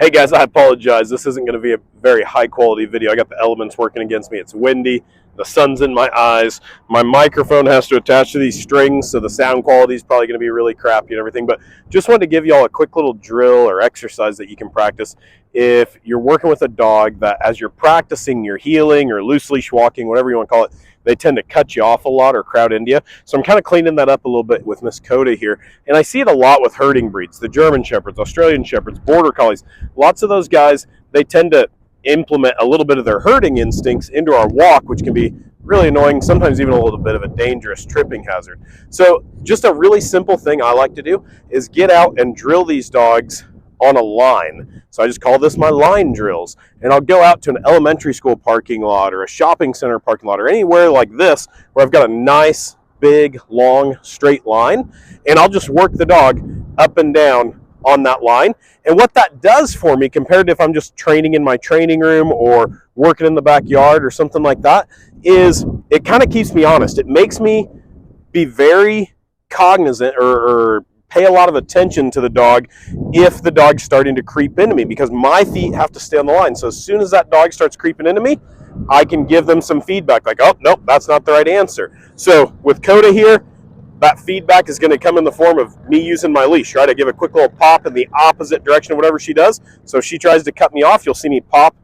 Hey guys, I apologize. This isn't going to be a very high quality video. I got the elements working against me. It's windy. The sun's in my eyes. My microphone has to attach to these strings, so the sound quality is probably going to be really crappy and everything. But just wanted to give you all a quick little drill or exercise that you can practice if you're working with a dog that as you're practicing your heeling or loose leash walking, whatever you want to call it, they tend to cut you off a lot or crowd into you. So I'm kind of cleaning that up a little bit with Miss Coda here. And I see it a lot with herding breeds, the German Shepherds, Australian Shepherds, Border Collies. Lots of those guys, they tend to implement a little bit of their herding instincts into our walk, which can be really annoying, sometimes even a little bit of a dangerous tripping hazard. So just a really simple thing I like to do is get out and drill these dogs on a line. So I just call this my line drills. And I'll go out to an elementary school parking lot or a shopping center parking lot or anywhere like this where I've got a nice, big, long, straight line. And I'll just work the dog up and down on that line. And what that does for me, compared to if I'm just training in my training room or working in the backyard or something like that, is it kind of keeps me honest. It makes me be very cognizant or pay a lot of attention to the dog if the dog's starting to creep into me, because my feet have to stay on the line. So as soon as that dog starts creeping into me, I can give them some feedback like, oh, nope, that's not the right answer. So with Coda here, that feedback is going to come in the form of me using my leash, right? I give a quick little pop in the opposite direction of whatever she does. So if she tries to cut me off, you'll see me pop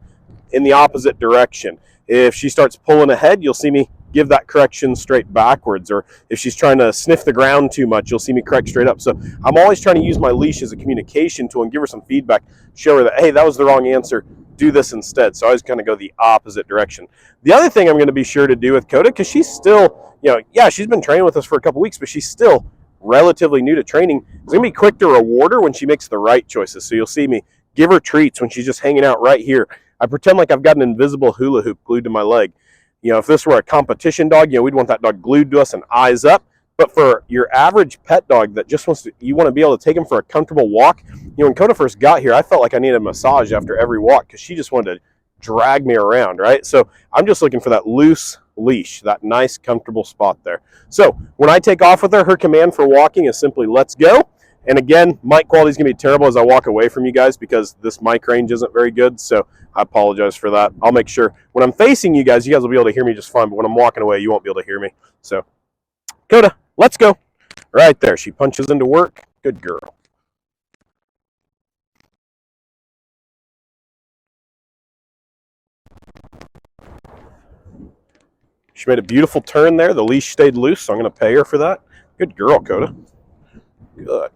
in the opposite direction. If she starts pulling ahead, you'll see me give that correction straight backwards. Or if she's trying to sniff the ground too much, you'll see me correct straight up. So I'm always trying to use my leash as a communication tool and give her some feedback, show her that, hey, that was the wrong answer, do this instead. So I always kind of go the opposite direction. The other thing I'm going to be sure to do with Coda, because she's still, yeah, she's been training with us for a couple weeks, but she's still relatively new to training, is going to be quick to reward her when she makes the right choices. So you'll see me give her treats when she's just hanging out right here. I pretend like I've got an invisible hula hoop glued to my leg. If this were a competition dog, we'd want that dog glued to us and eyes up. But for your average pet dog that just wants to, you want to be able to take him for a comfortable walk. When Coda first got here, I felt like I needed a massage after every walk because she just wanted to drag me around, right? So I'm just looking for that loose leash, that nice, comfortable spot there. So when I take off with her, her command for walking is simply, let's go. And again, mic quality is going to be terrible as I walk away from you guys because this mic range isn't very good. So I apologize for that. I'll make sure when I'm facing you guys will be able to hear me just fine. But when I'm walking away, you won't be able to hear me. So, Coda, let's go. Right there. She punches into work. Good girl. She made a beautiful turn there. The leash stayed loose, so I'm going to pay her for that. Good girl, Coda. Good.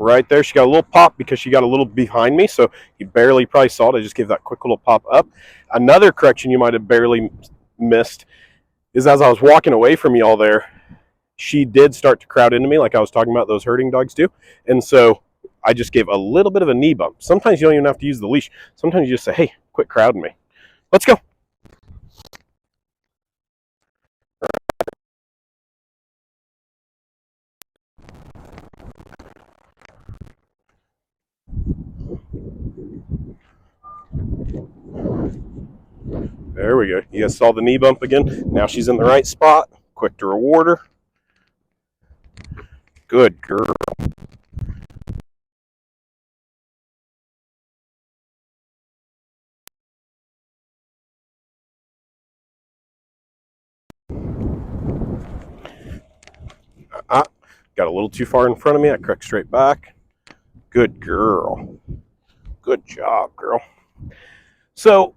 Right there, she got a little pop because she got a little behind me, so you barely probably saw it. I just gave that quick little pop up. Another correction you might have barely missed is as I was walking away from y'all there, she did start to crowd into me like I was talking about those herding dogs do. And so I just gave a little bit of a knee bump. Sometimes you don't even have to use the leash. Sometimes you just say, hey, quit crowding me. Let's go. There we go. You guys saw the knee bump again. Now she's in the right spot. Quick to reward her. Good girl. Got a little too far in front of me. I correct straight back. Good girl. Good job, girl. So,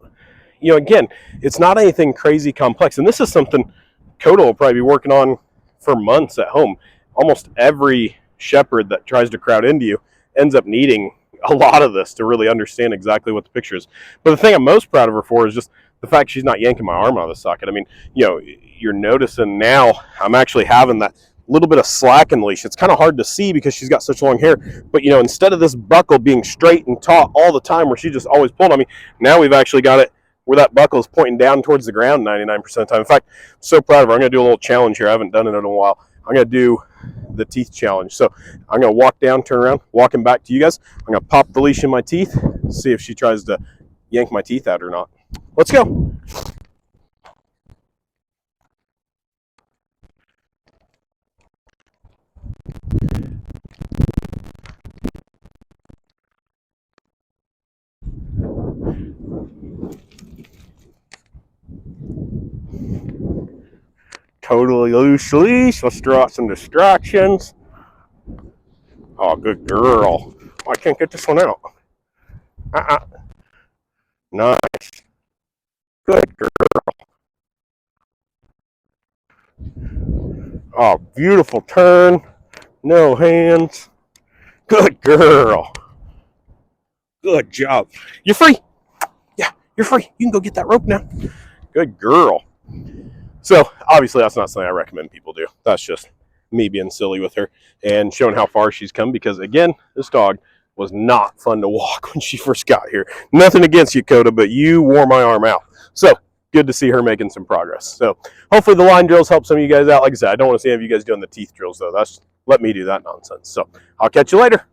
again, it's not anything crazy complex. And this is something Coda will probably be working on for months at home. Almost every shepherd that tries to crowd into you ends up needing a lot of this to really understand exactly what the picture is. But the thing I'm most proud of her for is just the fact she's not yanking my arm out of the socket. I mean, you're noticing now I'm actually having that little bit of slack in the leash. It's kind of hard to see because she's got such long hair, but instead of this buckle being straight and taut all the time where she just always pulled on me, now we've actually got it where that buckle is pointing down towards the ground 99% of the time. In fact, I'm so proud of her. I'm going to do a little challenge here. I haven't done it in a while. I'm going to do the teeth challenge. So I'm going to walk down, turn around, walking back to you guys. I'm going to pop the leash in my teeth, see if she tries to yank my teeth out or not. Let's go. Totally loose leash. Let's draw out some distractions. Oh, good girl. Oh, I can't get this one out. Nice. Good girl. Oh, beautiful turn. No hands. Good girl. Good job. You're free. Yeah, you're free. You can go get that rope now. Good girl. So, obviously, that's not something I recommend people do. That's just me being silly with her and showing how far she's come because, again, this dog was not fun to walk when she first got here. Nothing against you, Coda, but you wore my arm out. So, good to see her making some progress. So, hopefully the line drills help some of you guys out. Like I said, I don't want to see any of you guys doing the teeth drills, though. Let me do that nonsense. So, I'll catch you later.